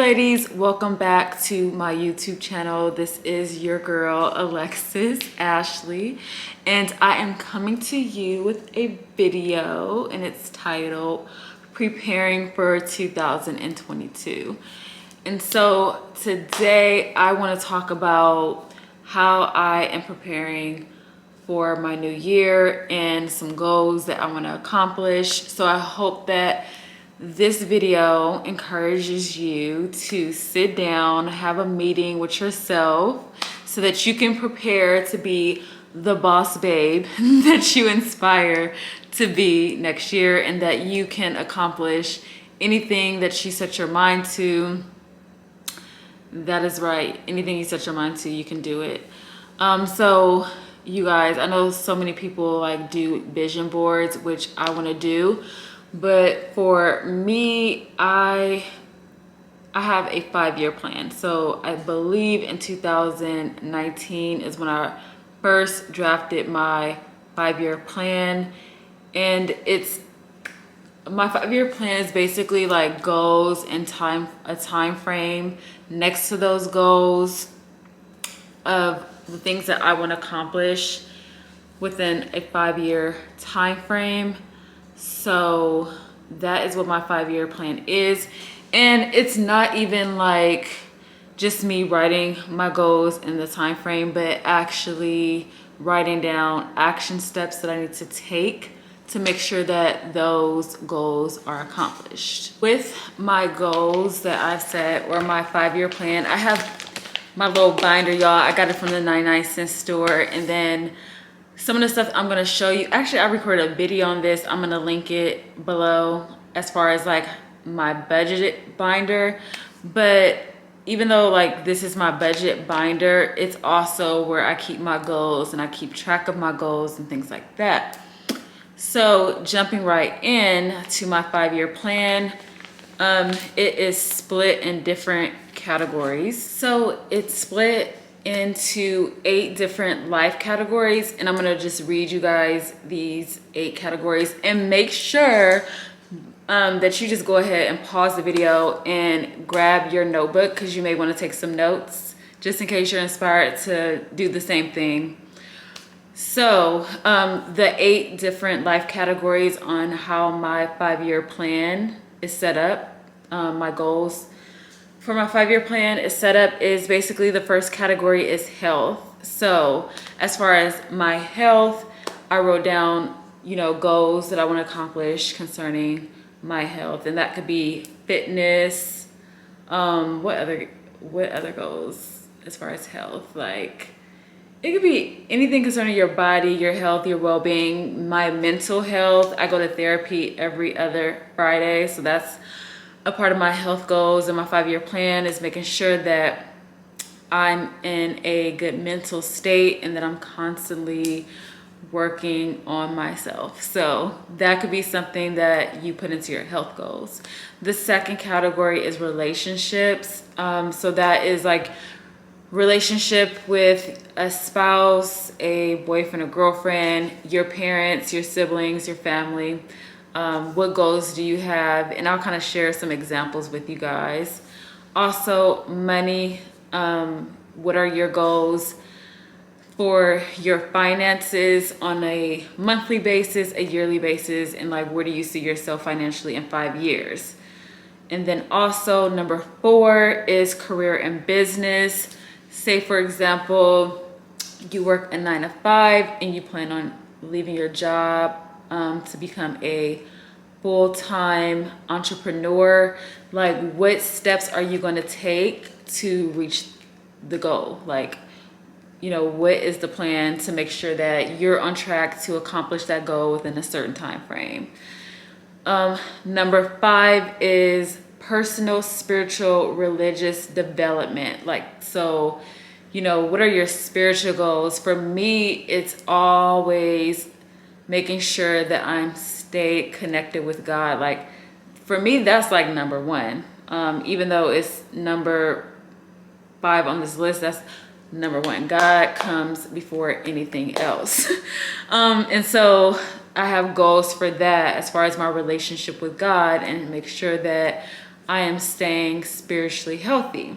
ladies, welcome back to my YouTube channel. This is your girl Alexis Ashley, and I am coming to you with a video, and it's titled Preparing for 2022. And so today I want to talk about how I am preparing for my new year and some goals that I want to accomplish. So I hope that this video encourages you to sit down, have a meeting with yourself so that you can prepare to be the boss babe that you inspire to be next year, and that you can accomplish anything that you set your mind to. That is right. Anything you set your mind to, you can do it. So you guys, I know so many people like do vision boards, which I want to do. But for me, I have a 5-year plan. So I believe in 2019 is when I first drafted my 5-year plan. And my 5-year plan is basically like goals and a time frame next to those goals of the things that I want to accomplish within a 5-year time frame. So that is what my 5-year plan is. And it's not even like just me writing my goals in the time frame, but actually writing down action steps that I need to take to make sure that those goals are accomplished. With my goals that I've set, or my 5-year plan, I have my little binder, y'all. I got it from the 99-cent store. And then some of the stuff I'm gonna show you, actually I recorded a video on this. I'm gonna link it below as far as like my budget binder. But even though like this is my budget binder, it's also where I keep my goals and I keep track of my goals and things like that. So jumping right in to my 5-year plan, it is split in different categories. So it's split into 8 different life categories, and I'm gonna just read you guys these 8 categories, and make sure that you just go ahead and pause the video and grab your notebook, because you may want to take some notes just in case you're inspired to do the same thing. So the 8 different life categories on how my 5-year plan is set up, my goals for my 5-year plan is set up is basically the first category is health. So as far as my health, I wrote down, goals that I want to accomplish concerning my health. And that could be fitness. What other goals as far as health? Like, it could be anything concerning your body, your health, your well-being. My mental health, I go to therapy every other Friday. So that's a part of my health goals, and my 5-year plan is making sure that I'm in a good mental state and that I'm constantly working on myself. So that could be something that you put into your health goals. The second category is relationships. So that is like relationship with a spouse, a boyfriend or girlfriend, your parents, your siblings, your family. What goals do you have? And I'll kind of share some examples with you guys. Also, money. What are your goals for your finances on a monthly basis, a yearly basis, and like where do you see yourself financially in 5 years? And then also number 4 is career and business. Say for example, you work a 9 to 5 and you plan on leaving your job to become a full-time entrepreneur. Like, what steps are you going to take to reach the goal? Like, what is the plan to make sure that you're on track to accomplish that goal within a certain time frame? Number 5 is personal, spiritual, religious development. Like, so, what are your spiritual goals? For me, it's always making sure that I'm stay connected with God. Like, for me, that's like number 1. Even though it's number 5 on this list, that's number 1. God comes before anything else. And so I have goals for that as far as my relationship with God, and make sure that I am staying spiritually healthy.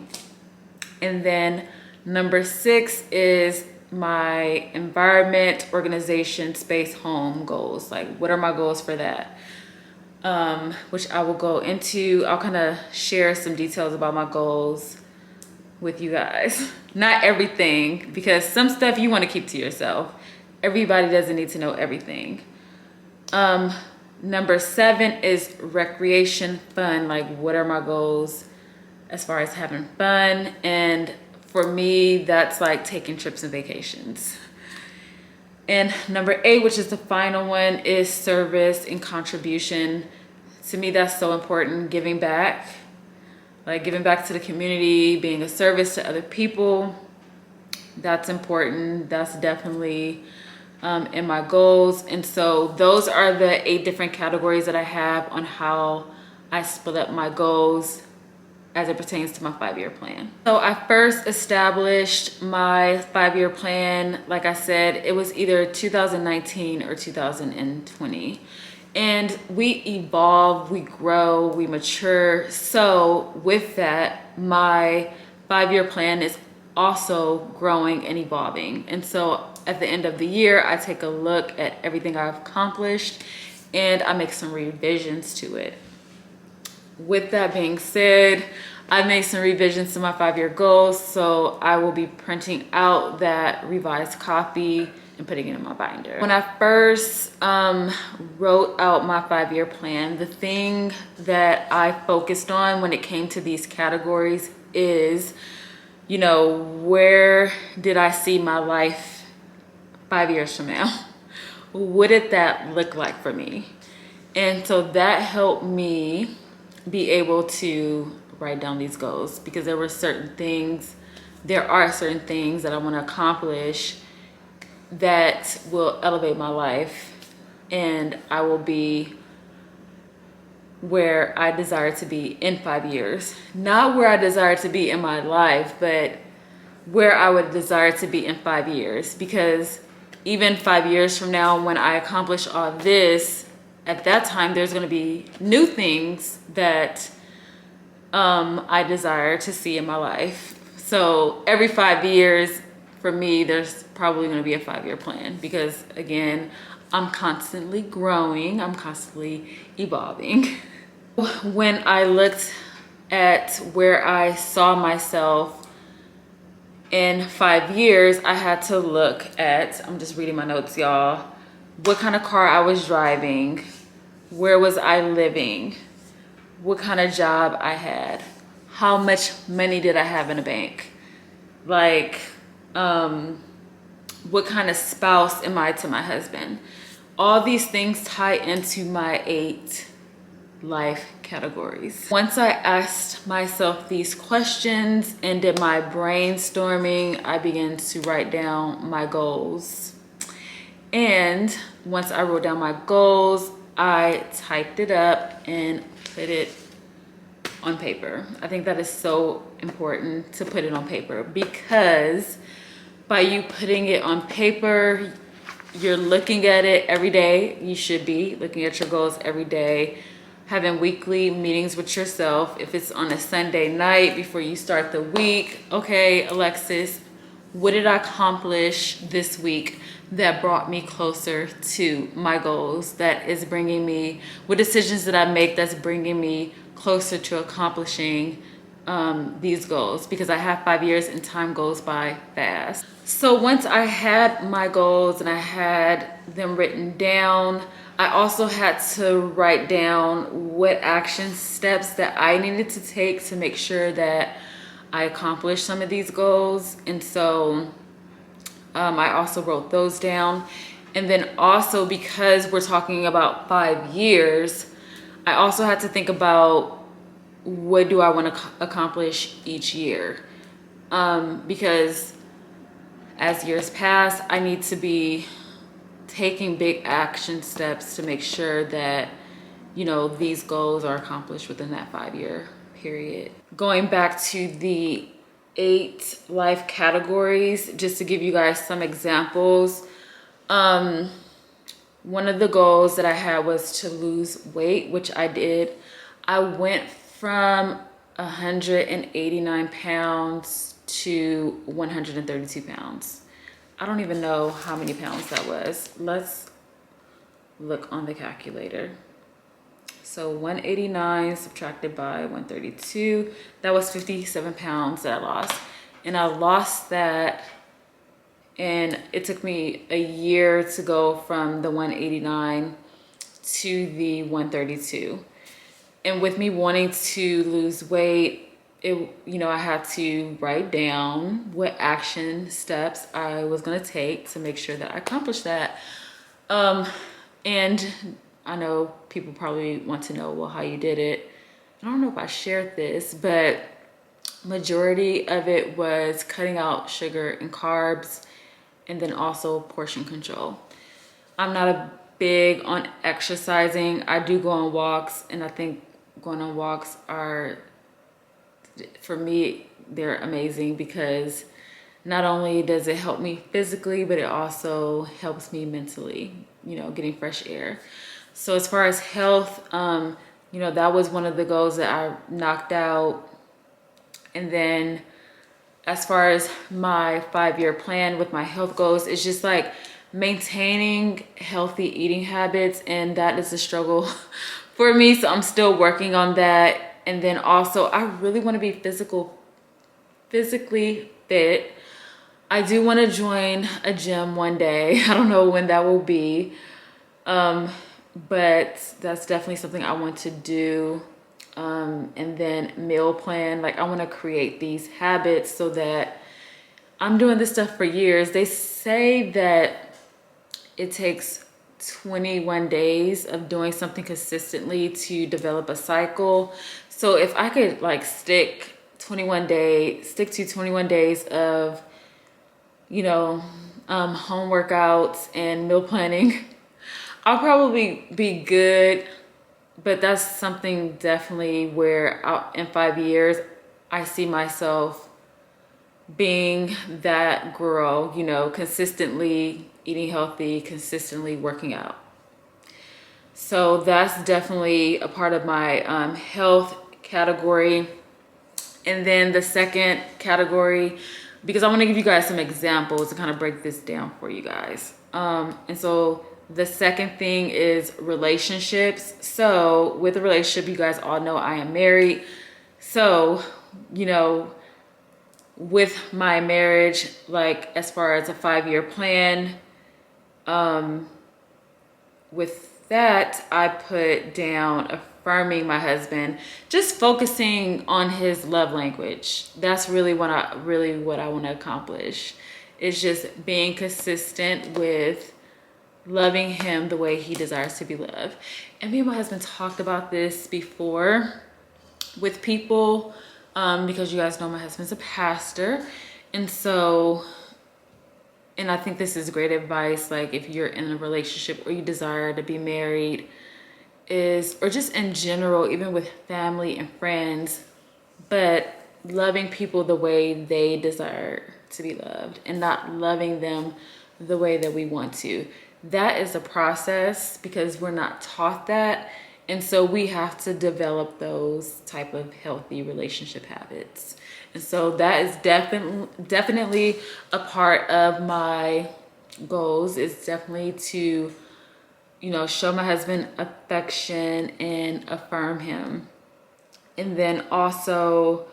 And then number 6 is my environment, organization, space, home goals. Like, what are my goals for that? Which I will go into. I'll kind of share some details about my goals with you guys. Not everything, because some stuff you want to keep to yourself. Everybody doesn't need to know everything. Number 7 is recreation, fun. Like, what are my goals as far as having fun? And for me, that's like taking trips and vacations. And number 8, which is the final one, is service and contribution. To me, that's so important, giving back. Like giving back to the community, being a service to other people. That's important. That's definitely in my goals. And so those are the 8 different categories that I have on how I split up my goals as it pertains to my 5-year plan. So I first established my 5-year plan, like I said, it was either 2019 or 2020. And we evolve, we grow, we mature. So with that, my 5-year plan is also growing and evolving. And so at the end of the year, I take a look at everything I've accomplished and I make some revisions to it. With that being said, I made some revisions to my 5-year goals, so I will be printing out that revised copy and putting it in my binder. When I first wrote out my 5-year plan, the thing that I focused on when it came to these categories is, you know, where did I see my life 5 years from now? What did that look like for me? And so that helped me be able to write down these goals, because there are certain things that I want to accomplish that will elevate my life, and I will be where I desire to be in 5 years. Not where I desire to be in my life, but where I would desire to be in 5 years. Because even 5 years from now, when I accomplish all this, at that time, there's going to be new things that I desire to see in my life. So every 5 years, for me, there's probably going to be a 5-year plan, because again, I'm constantly growing, I'm constantly evolving. When I looked at where I saw myself in 5 years, I had to look at, I'm just reading my notes, y'all, what kind of car I was driving, where was I living, what kind of job I had, how much money did I have in the bank, like, what kind of spouse am I to my husband? All these things tie into my 8 life categories. Once I asked myself these questions and did my brainstorming, I began to write down my goals. And once I wrote down my goals, I typed it up and put it on paper. I think that is so important to put it on paper, because by you putting it on paper, you're looking at it every day. You should be looking at your goals every day, having weekly meetings with yourself. If it's on a Sunday night before you start the week, okay, Alexis, what did I accomplish this week that brought me closer to my goals? That is bringing me, what decisions did I make that's bringing me closer to accomplishing these goals? Because I have 5 years and time goes by fast. So once I had my goals and I had them written down, I also had to write down what action steps that I needed to take to make sure that I accomplished some of these goals. And so I also wrote those down. And then also, because we're talking about 5 years, I also had to think about, what do I want to accomplish each year? Because as years pass, I need to be taking big action steps to make sure that, you know, these goals are accomplished within that 5-year period. Going back to the 8 life categories, just to give you guys some examples. One of the goals that I had was to lose weight, which I did. I went from 189 pounds to 132 pounds. I don't even know how many pounds that was. Let's look on the calculator. So 189 subtracted by 132, that was 57 pounds that I lost. And I lost that, and it took me a year to go from the 189 to the 132. And with me wanting to lose weight, I had to write down what action steps I was gonna take to make sure that I accomplished that. And I know people probably want to know, well, how you did it. I don't know if I shared this, but majority of it was cutting out sugar and carbs, and then also portion control. I'm not a big on exercising. I do go on walks, and I think going on walks are, for me, they're amazing because not only does it help me physically, but it also helps me mentally, getting fresh air. So as far as health, that was one of the goals that I knocked out. And then as far as my 5-year plan with my health goals, it's just like maintaining healthy eating habits. And that is a struggle for me. So I'm still working on that. And then also I really want to be physically fit. I do want to join a gym one day. I don't know when that will be. But that's definitely something I want to do. And then meal plan, like I want to create these habits so that I'm doing this stuff for years. They say that it takes 21 days of doing something consistently to develop a cycle. So if I could like stick to 21 days of, home workouts and meal planning, I'll probably be good. But that's something definitely where in 5 years, I see myself being that girl, consistently eating healthy, consistently working out. So that's definitely a part of my health category. And then the second category, because I want to give you guys some examples to kind of break this down for you guys. And so the second thing is relationships. So with a relationship, you guys all know I am married. So, with my marriage, like as far as a 5-year plan, with that, I put down affirming my husband, just focusing on his love language. That's really what I want to accomplish. It's just being consistent with loving him the way he desires to be loved. And me and my husband talked about this before with people, because you guys know my husband's a pastor. And I think this is great advice, like if you're in a relationship or you desire to be married, or just in general, even with family and friends, but loving people the way they desire to be loved and not loving them the way that we want to. That is a process because we're not taught that. And so we have to develop those type of healthy relationship habits. And so that is definitely a part of my goals. Is definitely to, show my husband affection and affirm him. And then also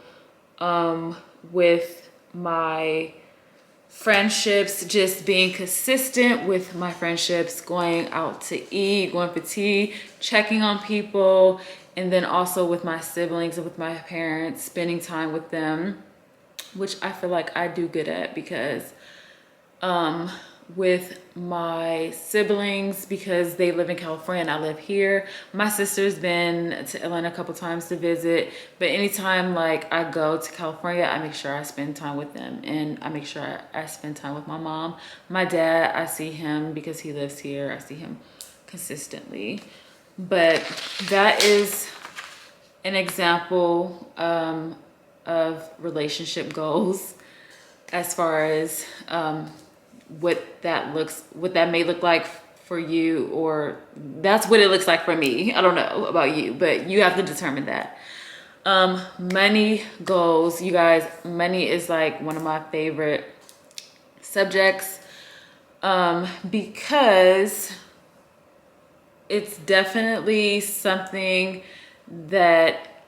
with my friendships, just being consistent with my friendships, going out to eat, going for tea, checking on people, and then also with my siblings and with my parents, spending time with them, which I feel like I do good at because with my siblings, because they live in California and I live here. My sister's been to Atlanta a couple times to visit, but anytime like I go to California, I make sure I spend time with them, and I make sure I spend time with my mom. My dad, I see him because he lives here. I see him consistently. But that is an example of relationship goals as far as what that may look like for you, or that's what it looks like for me. I don't know about you, but you have to determine that. Money goals, you guys, money is like one of my favorite subjects, because it's definitely something that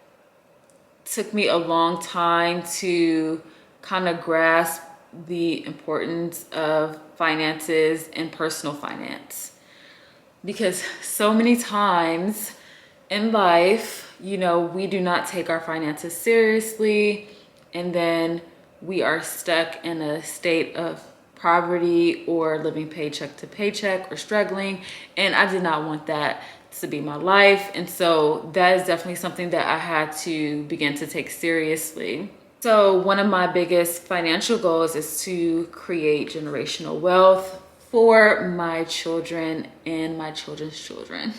took me a long time to kind of grasp the importance of finances and personal finance. Because so many times in life, we do not take our finances seriously, and then we are stuck in a state of poverty or living paycheck to paycheck or struggling. And I did not want that to be my life. And so that is definitely something that I had to begin to take seriously. So one of my biggest financial goals is to create generational wealth for my children and my children's children.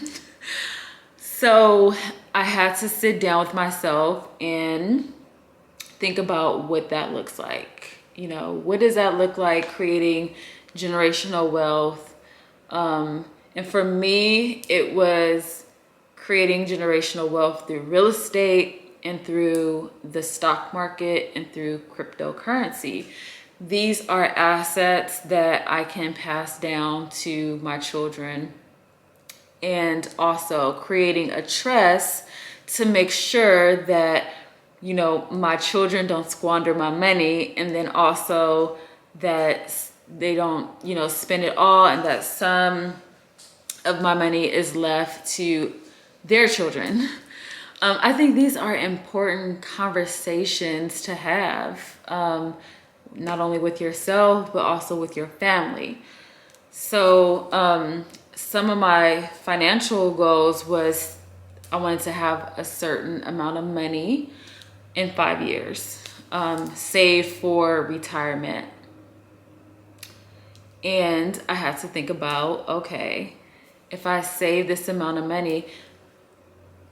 So I had to sit down with myself and think about what that looks like. What does that look like, creating generational wealth? And for me, it was creating generational wealth through real estate and through the stock market and through cryptocurrency. These are assets that I can pass down to my children, and also creating a trust to make sure that my children don't squander my money, and then also that they don't spend it all, and that some of my money is left to their children. I think these are important conversations to have, not only with yourself but also with your family. So some of my financial goals was I wanted to have a certain amount of money in 5 years, saved for retirement. And I had to think about, okay, if I save this amount of money,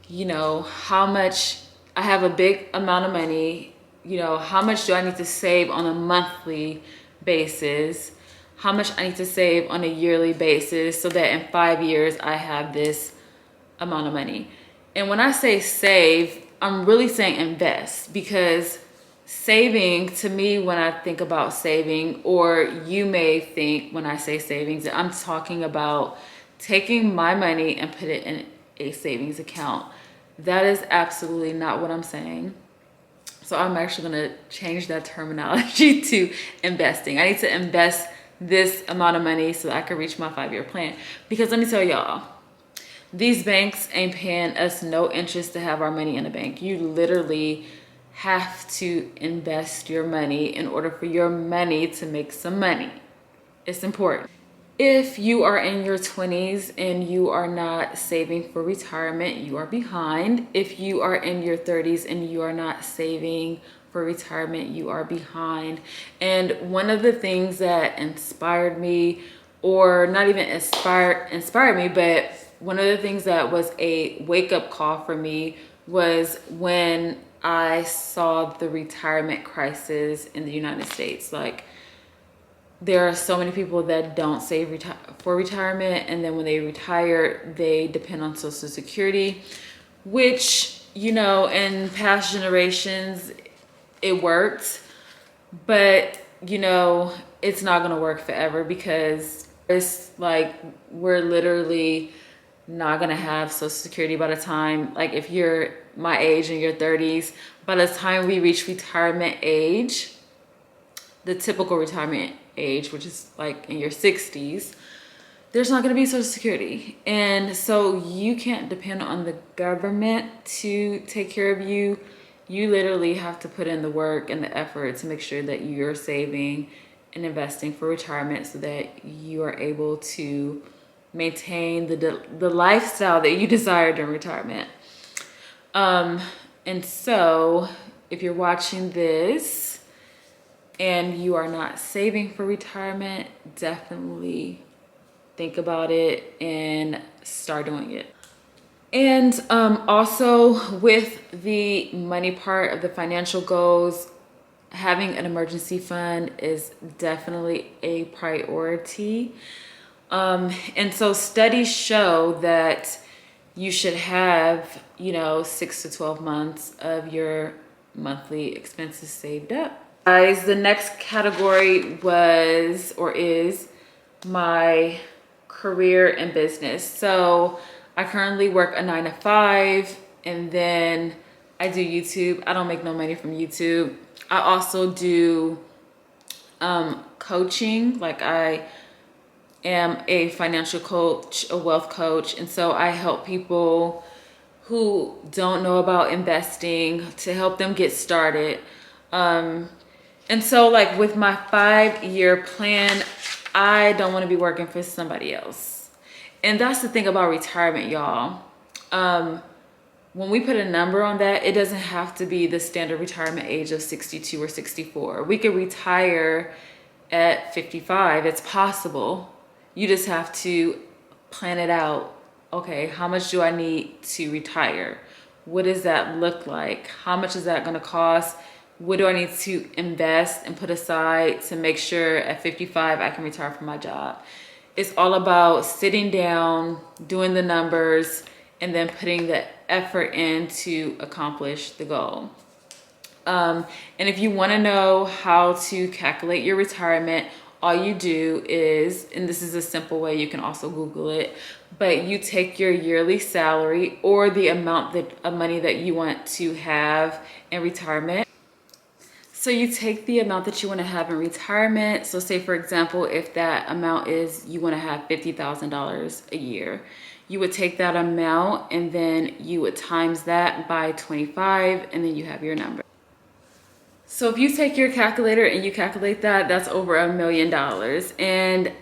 how much, I have a big amount of money, how much do I need to save on a monthly basis? How much I need to save on a yearly basis so that in 5 years I have this amount of money? And when I say save, I'm really saying invest, because saving, to me, when I think about saving, or you may think when I say savings, that I'm talking about taking my money and put it in a savings account. That is absolutely not what I'm saying. So I'm actually going to change that terminology to investing. I need to invest this amount of money so that I can reach my 5-year plan. Because let me tell y'all, these banks ain't paying us no interest to have our money in a bank. You literally have to invest your money in order for your money to make some money. It's important. If you are in your 20s and you are not saving for retirement, you are behind. If you are in your 30s and you are not saving for retirement, you are behind. And one of the things that inspired me, or not even inspired me, but one of the things that was a wake-up call for me was when I saw the retirement crisis in the United States. Like, there are so many people that don't save for retirement, and then when they retire, they depend on Social Security, which, in past generations, it worked, but, it's not going to work forever, because it's like we're literally not going to have Social Security by the time, like, if you're my age in your 30s, by the time we reach retirement age, the typical retirement age, which is like in your 60s, there's not going to be Social Security. And so you can't depend on the government to take care of you. You literally have to put in the work and the effort to make sure that you're saving and investing for retirement so that you are able to maintain the lifestyle that you desire during retirement. And so if you're watching this and you are not saving for retirement, definitely think about it and start doing it. And also with the money part of the financial goals, having an emergency fund is definitely a priority. And so studies show that you should have, 6 to 12 months of your monthly expenses saved up. Guys, the next category was or is my career and business. So I currently work a 9 to 5, and then I do YouTube. I don't make no money from YouTube. I also do coaching. Like, I am a financial coach, a wealth coach, and so I help people who don't know about investing to help them get started. And so, like, with my 5-year plan, I don't want to be working for somebody else. And that's the thing about retirement, y'all. When we put a number on that, it doesn't have to be the standard retirement age of 62 or 64. We could retire at 55. It's possible. You just have to plan it out. Okay, how much do I need to retire? What does that look like? How much is that going to cost? What do I need to invest and put aside to make sure at 55 I can retire from my job? It's all about sitting down, doing the numbers, and then putting the effort in to accomplish the goal. And if you want to know how to calculate your retirement, all you do is, and this is a simple way, you can also Google it, but you take your yearly salary or the amount of money that you want to have in retirement. So you take the amount that you want to have in retirement. So say, for example, if that amount is, you want to have $50,000 a year, you would take that amount and then you would times that by 25, and then you have your number. So if you take your calculator and you calculate that, that's over $1 million. And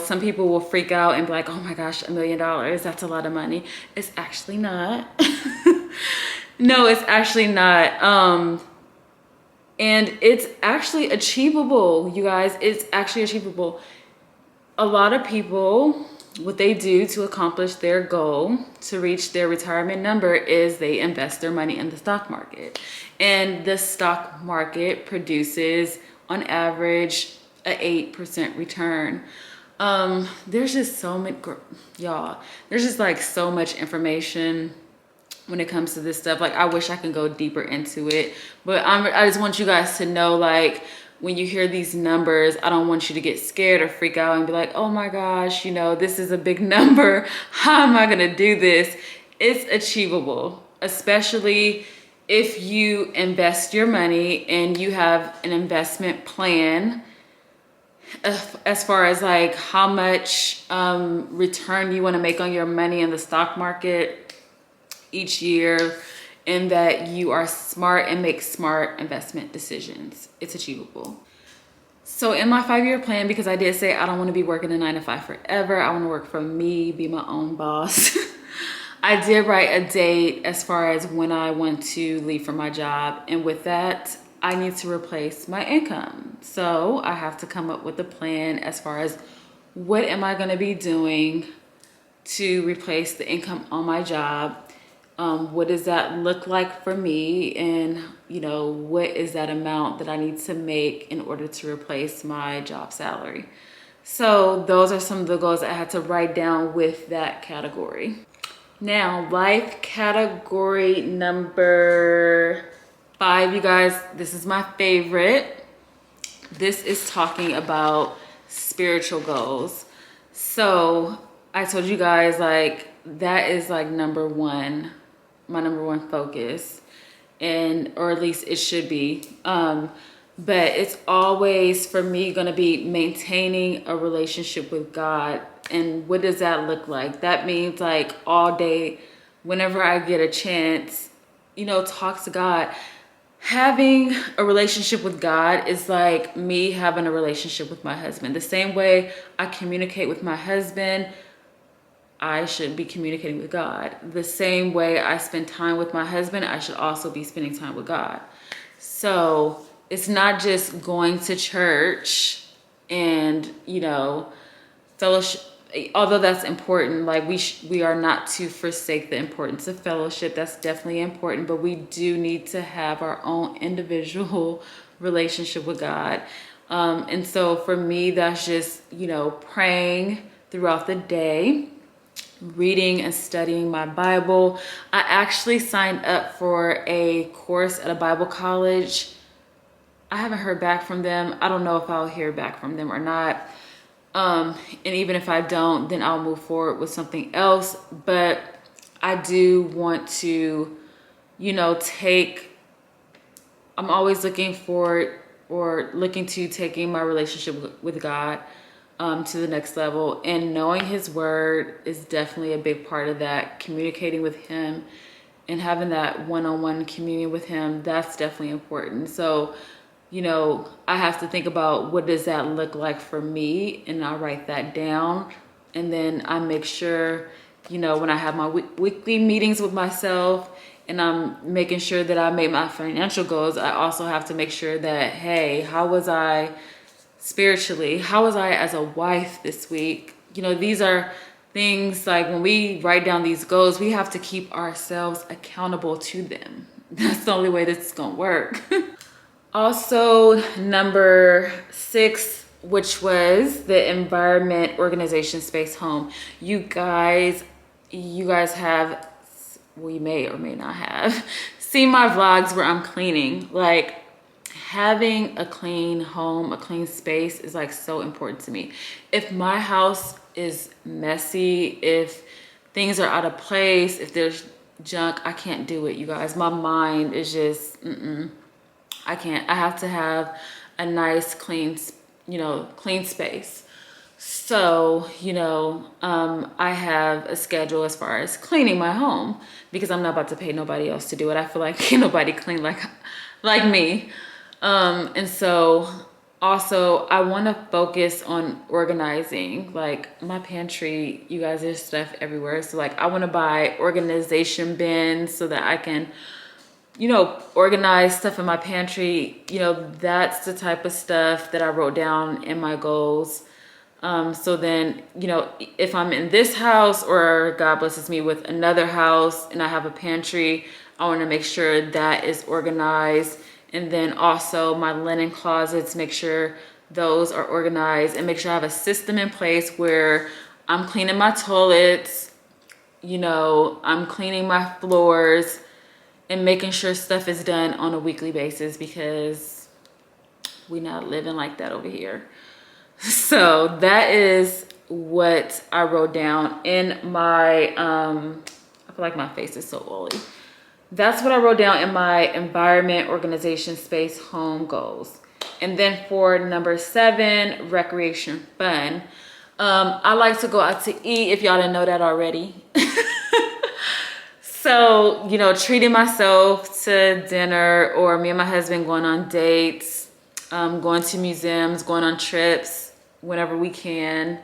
some people will freak out and be like, oh my gosh, $1 million, that's a lot of money. It's actually not. No, it's actually not. And it's actually achievable, you guys. It's actually achievable. A lot of people, what they do to accomplish their goal, to reach their retirement number, is they invest their money in the stock market. And the stock market produces, on average, an 8% return. There's just so many, y'all, there's just like so much information when it comes to this stuff. Like, I wish I could go deeper into it, but I just want you guys to know, like, when you hear these numbers, I don't want you to get scared or freak out and be like, oh my gosh, this is a big number. How am I gonna do this? It's achievable, especially if you invest your money and you have an investment plan as far as like how much return you want to make on your money in the stock market each year, and that you are smart and make smart investment decisions. It's achievable. So in my 5-year plan, because I did say I don't want to be working a 9 to 5 forever, I want to work for me, be my own boss. I did write a date as far as when I want to leave for my job. And with that, I need to replace my income. So I have to come up with a plan as far as what am I going to be doing to replace the income on my job. What does that look like for me? And, what is that amount that I need to make in order to replace my job salary? So those are some of the goals I had to write down with that category. Now, life category number 5, you guys, this is my favorite. This is talking about spiritual goals. So I told you guys, like, that is like number one, my number one focus, or at least it should be. But it's always, for me, going to be maintaining a relationship with God. And what does that look like? That means, like, all day, whenever I get a chance, talk to God. Having a relationship with God is like me having a relationship with my husband. The same way I communicate with my husband, I should be communicating with God. The same way I spend time with my husband, I should also be spending time with God. So it's not just going to church and, fellowship. Although that's important, like we are not to forsake the importance of fellowship. That's definitely important, but we do need to have our own individual relationship with God. And so for me, that's just, praying throughout the day, reading and studying my Bible. I actually signed up for a course at a Bible college. I haven't heard back from them. I don't know if I'll hear back from them or not. And even if I don't, then I'll move forward with something else. But I do want to, I'm always looking for or looking to taking my relationship with God to the next level. And knowing his word is definitely a big part of that. Communicating with him and having that one-on-one communion with him, that's definitely important. So, I have to think about what does that look like for me, and I write that down. And then I make sure, when I have my weekly meetings with myself and I'm making sure that I make my financial goals, I also have to make sure that, hey, how was I spiritually? How was I as a wife this week? These are things like when we write down these goals, we have to keep ourselves accountable to them. That's the only way this is gonna work. Also, number 6, which was the environment, organization, space, home. You guys have, well, you may or may not have seen my vlogs where I'm cleaning. Like, having a clean home, a clean space is like so important to me. If my house is messy, if things are out of place, if there's junk, I can't do it, you guys. My mind is just, I can't. I have to have a nice, clean space. So, I have a schedule as far as cleaning my home because I'm not about to pay nobody else to do it. I feel like can't nobody clean like me. And so also I want to focus on organizing. Like my pantry, you guys, there's stuff everywhere. So like I want to buy organization bins so that I can organize stuff in my pantry. That's the type of stuff that I wrote down in my goals. So then, if I'm in this house or God blesses me with another house and I have a pantry, I want to make sure that is organized. And then also my linen closets, make sure those are organized and make sure I have a system in place where I'm cleaning my toilets, I'm cleaning my floors, and making sure stuff is done on a weekly basis because we're not living like that over here. So that is what I wrote down in my, I feel like my face is so oily. That's what I wrote down in my environment, organization, space, home goals. And then for number 7, recreation, fun. I like to go out to eat, if y'all didn't know that already. So, treating myself to dinner, or me and my husband going on dates, going to museums, going on trips whenever we can,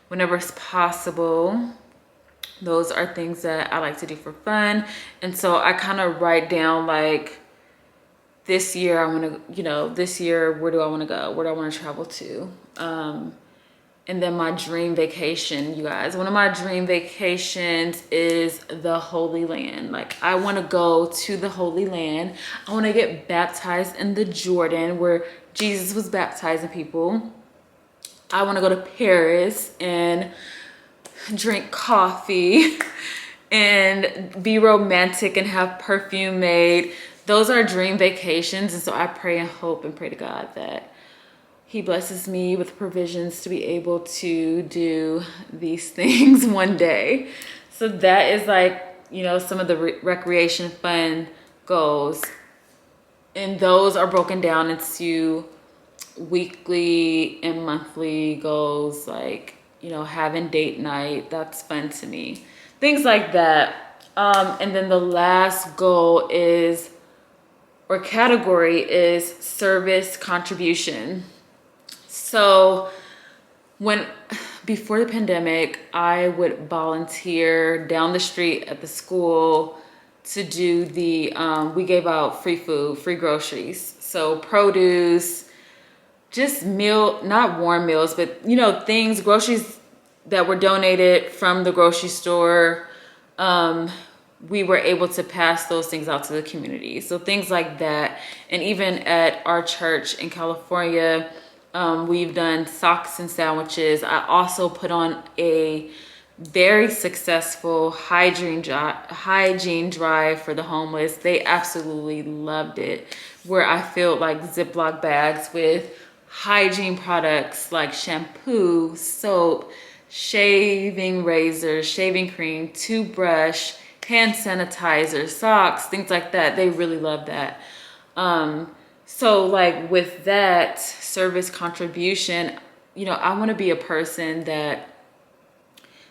whenever it's possible. Those are things that I like to do for fun. And so I kind of write down like this year, I want to, this year, where do I want to go? Where do I want to travel to? And then my dream vacation, you guys. One of my dream vacations is the Holy Land. Like, I want to go to the Holy Land. I want to get baptized in the Jordan where Jesus was baptizing people. I want to go to Paris and drink coffee and be romantic and have perfume made. Those are dream vacations. And so I pray and hope and pray to God that he blesses me with provisions to be able to do these things one day. So that is like, some of the recreation fun goals. And those are broken down into weekly and monthly goals, like, having date night. That's fun to me. Things like that. And then the last goal is, or category is, service contribution. So before the pandemic, I would volunteer down the street at the school to do we gave out free food, free groceries. So produce, just not warm meals, but groceries that were donated from the grocery store. We were able to pass those things out to the community. So things like that. And even at our church in California, we've done socks and sandwiches. I also put on a very successful hygiene drive for the homeless. They absolutely loved it, where I filled like Ziploc bags with hygiene products like shampoo, soap, shaving razor, shaving cream, toothbrush, hand sanitizer, socks, things like that. They really love that. So like with that service contribution, you know, I want to be a person that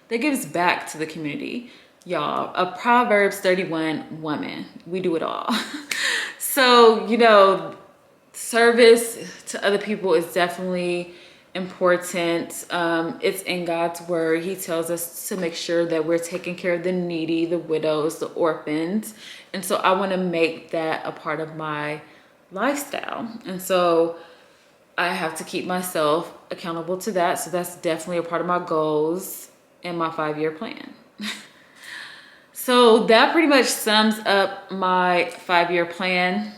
gives back to the community. Y'all, a Proverbs 31 woman, we do it all. So, you know, service to other people is definitely important. It's in God's word. He tells us to make sure that we're taking care of the needy, the widows, the orphans. And so I want to make that a part of my lifestyle. And so I have to keep myself accountable to that. So that's definitely a part of my goals and my 5-year plan. So that pretty much sums up my 5-year plan.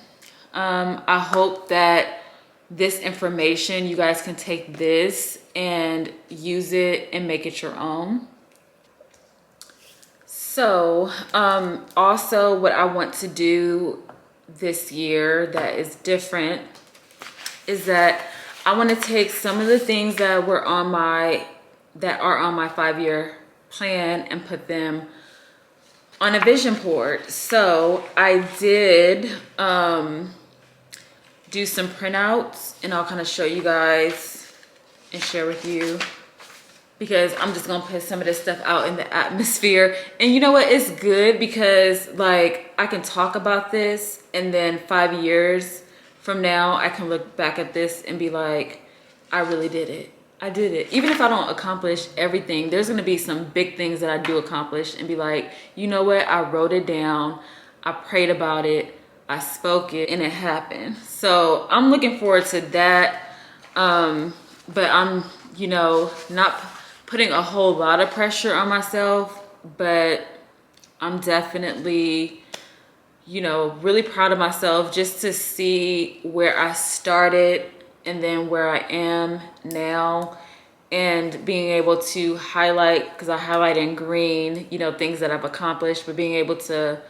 I hope that this information, you guys can take this and use it and make it your own. So also what I want to do this year that is different is that I want to take some of the things that are on my 5-year plan and put them on a vision board. So I did do some printouts, and I'll kind of show you guys and share with you, because I'm just gonna put some of this stuff out in the atmosphere. And you know what, it's good because like I can talk about this, and then 5 years from now I can look back at this and be like, I really did it. I did it. Even if I don't accomplish everything, there's gonna be some big things that I do accomplish and be like, you know what, I wrote it down, I prayed about it, I spoke it, and it happened. So I'm looking forward to that. But I'm, you know, not putting a whole lot of pressure on myself, but I'm definitely, you know, really proud of myself just to see where I started and then where I am now, and being able to highlight, because I highlight in green, you know, things that I've accomplished, but being able to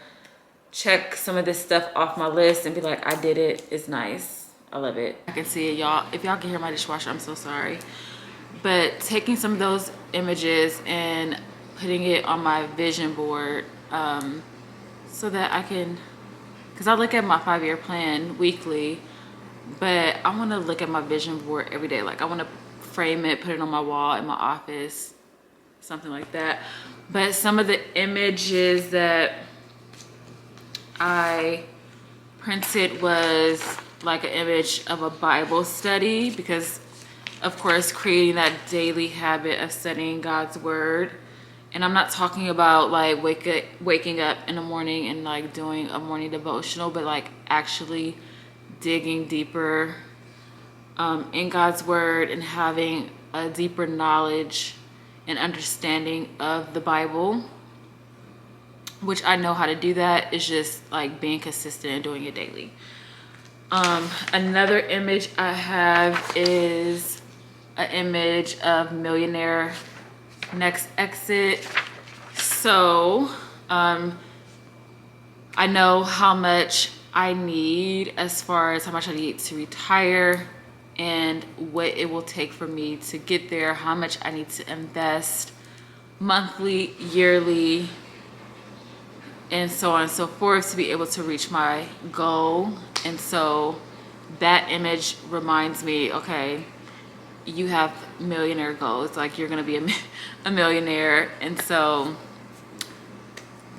check some of this stuff off my list and be like, I did it, is nice. I love it. I can see it, y'all. If y'all can hear my dishwasher, I'm so sorry. But taking some of those images and putting it on my vision board, so that I can, because I look at my 5-year plan weekly, but I want to look at my vision board every day. Like I want to frame it, put it on my wall in my office, something like that. But some of the images that I printed was like an image of a Bible study, because of course creating that daily habit of studying God's word. And I'm not talking about like waking up in the morning and like doing a morning devotional, but like actually digging deeper in God's word and having a deeper knowledge and understanding of the Bible, which I know how to do that. It's just like being consistent and doing it daily. Another image I have is an image of Millionaire Next Exit. So I know how much I need, as far as how much I need to retire and what it will take for me to get there, how much I need to invest monthly, yearly, and so on and so forth to be able to reach my goal. And so that image reminds me, okay, you have millionaire goals, like you're gonna be a millionaire. And so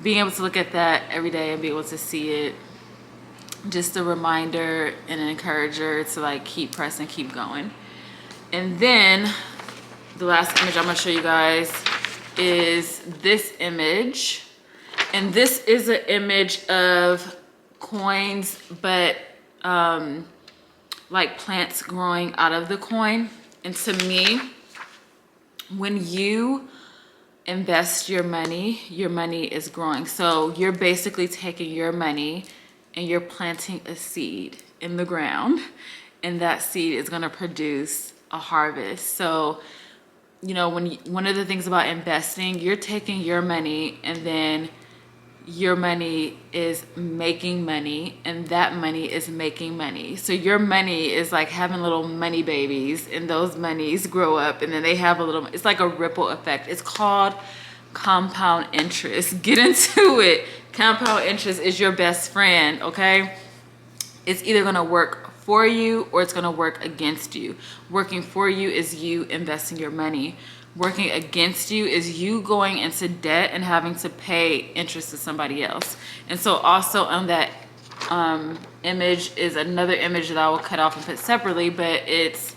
being able to look at that every day and be able to see it, just a reminder and an encourager to like keep pressing, keep going. And then the last image I'm gonna show you guys is this image. And this is an image of coins, but like plants growing out of the coin. And to me, when you invest your money is growing. So you're basically taking your money and you're planting a seed in the ground, and that seed is gonna produce a harvest. So you know, one of the things about investing, you're taking your money and then your money is making money and that money is making money. So your money is like having little money babies, and those monies grow up and then they have a little, it's like a ripple effect. It's called compound interest. Get into it. Compound interest is your best friend, okay? It's either gonna work for you or it's gonna work against you. Working for you is you investing your money. Working against you is you going into debt and having to pay interest to somebody else. And so also on that image is another image that I will cut off and put separately, but it's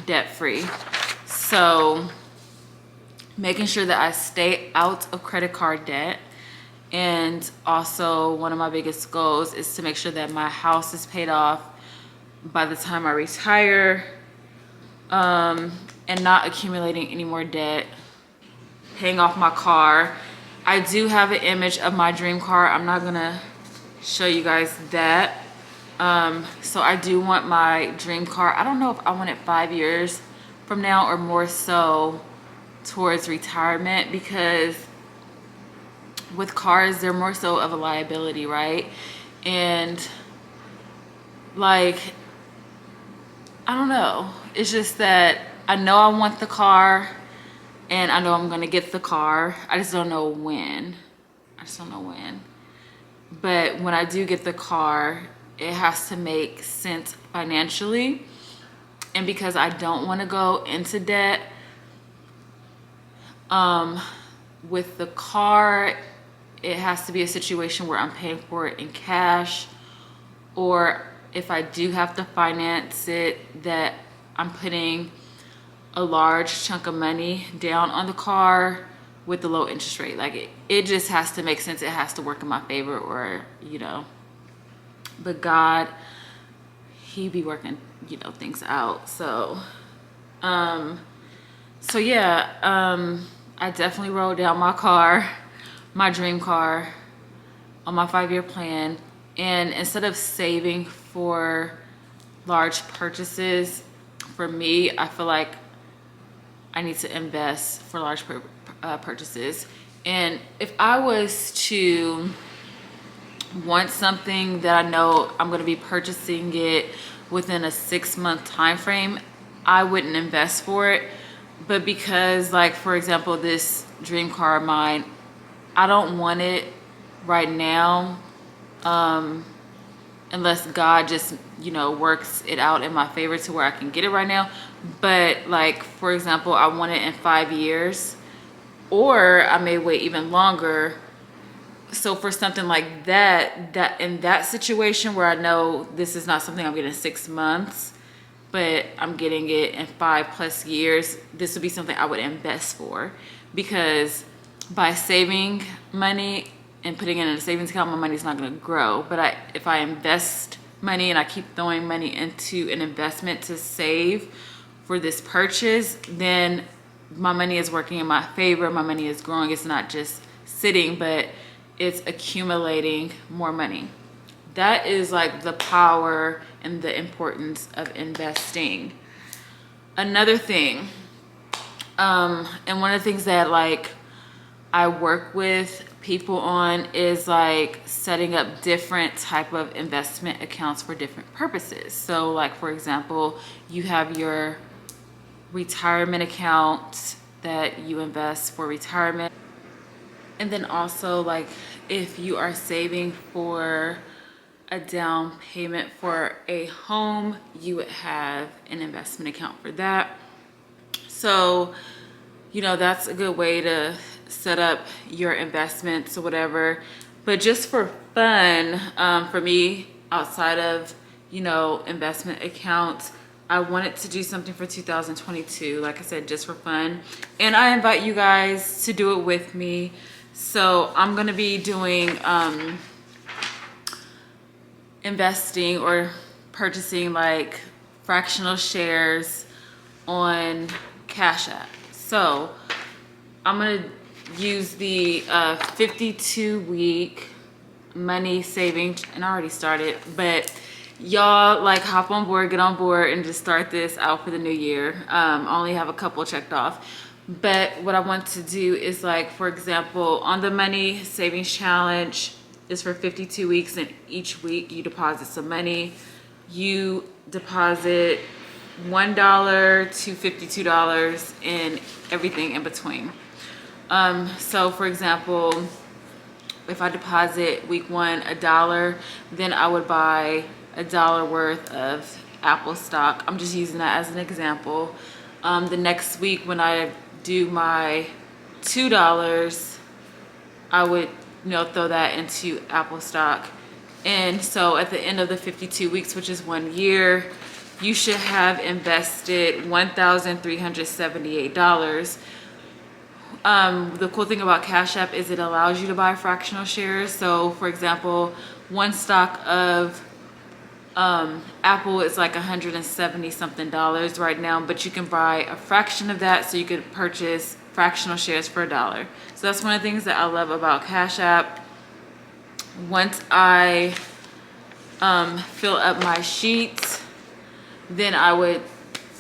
debt free. So making sure that I stay out of credit card debt. And also one of my biggest goals is to make sure that my house is paid off by the time I retire, and not accumulating any more debt, paying off my car. I do have an image of my dream car. I'm not gonna show you guys that. So I do want my dream car. I don't know if I want it 5 years from now or more so towards retirement, because with cars, they're more so of a liability, right? And like, I don't know. It's just that I know I want the car and I know I'm gonna get the car. I just don't know when. But when I do get the car, it has to make sense financially. And because I don't wanna go into debt, with the car, it has to be a situation where I'm paying for it in cash, or if I do have to finance it, that I'm putting a large chunk of money down on the car with the low interest rate. Like it just has to make sense. It has to work in my favor, or, you know, but God, he be working, you know, things out. So, yeah, I definitely wrote down my car, my dream car, on my 5-year plan. And instead of saving for large purchases, for me, I feel like I need to invest for large purchases. And if I was to want something that I know I'm going to be purchasing it within a 6-month time frame, I wouldn't invest for it. But because, like, for example, this dream car of mine, I don't want it right now, unless God just, you know, works it out in my favor to where I can get it right now. But like, for example, I want it in 5 years, or I may wait even longer. So for something like that, in that situation where I know this is not something I'm getting in 6 months, but I'm getting it in 5+ years, this would be something I would invest for. Because by saving money and putting it in a savings account, my money's not going to grow. But if I invest money and I keep throwing money into an investment to save for this purchase, then my money is working in my favor. My money is growing. It's not just sitting, but it's accumulating more money. That is like the power and the importance of investing. Another thing, and one of the things that like I work with people on is like setting up different type of investment accounts for different purposes. So like, for example, you have your retirement account that you invest for retirement. And then also, like, if you are saving for a down payment for a home, you would have an investment account for that. So, you know, that's a good way to set up your investments or whatever. But just for fun, for me, outside of, you know, investment accounts, I wanted to do something for 2022, like I said, just for fun. And I invite you guys to do it with me. So I'm gonna be doing investing or purchasing like fractional shares on Cash App. So I'm gonna use the 52-week money saving, and I already started, but y'all like hop on board, get on board, and just start this out for the new year. I only have a couple checked off. But what I want to do is, like, for example, on the money savings challenge is for 52 weeks, and each week you deposit some money. You deposit $1 to $52 and everything in between. So for example, if I deposit week one $1, then I would buy $1 worth of Apple stock. I'm just using that as an example. The next week when I do my $2, I would, throw that into Apple stock. And so at the end of the 52 weeks, which is 1 year, you should have invested $1,378. The cool thing about Cash App is it allows you to buy fractional shares. So for example, one stock of Apple is like 170 something dollars right now, but you can buy a fraction of that, so you could purchase fractional shares for $1. So that's one of the things that I love about Cash App. Once I fill up my sheets, then I would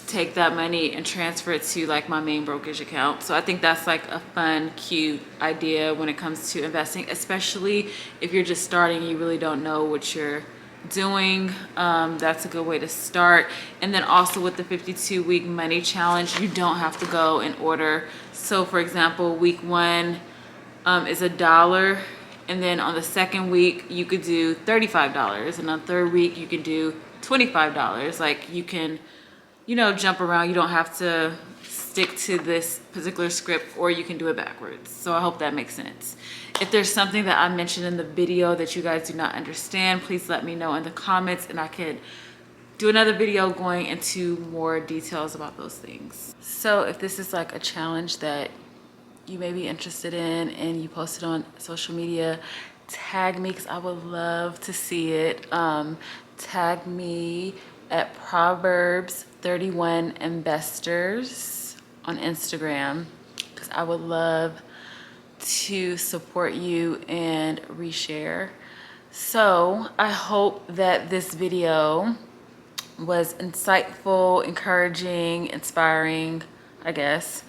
take that money and transfer it to like my main brokerage account. So I think that's like a fun, cute idea when it comes to investing, especially if you're just starting, you really don't know what you're doing. That's a good way to start. And then also with the 52-week money challenge, you don't have to go in order. So for example, week one is $1, and then on the second week you could do $35, and on the third week you could do $25. Like, you can jump around. You don't have to stick to this particular script, or you can do it backwards. So I hope that makes sense. If there's something that I mentioned in the video that you guys do not understand, please let me know in the comments, and I could do another video going into more details about those things. So if this is like a challenge that you may be interested in and you post it on social media, tag me, because I would love to see it. Tag me at Proverbs 31 Investors on Instagram, because I would love to support you and reshare. So I hope that this video was insightful, encouraging, inspiring, I guess,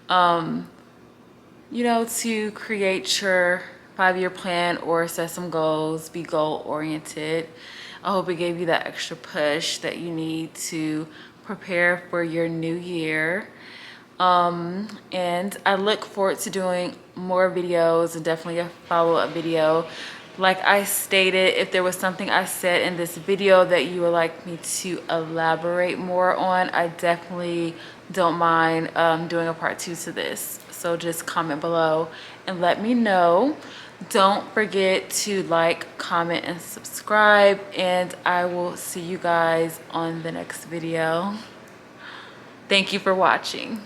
to create your 5-year plan or set some goals, be goal oriented. I hope it gave you that extra push that you need to prepare for your new year. And I look forward to doing more videos, and definitely a follow-up video. Like I stated, if there was something I said in this video that you would like me to elaborate more on, I definitely don't mind doing a part 2 to this. So just comment below and let me know. Don't forget to like, comment, and subscribe, and I will see you guys on the next video. Thank you for watching.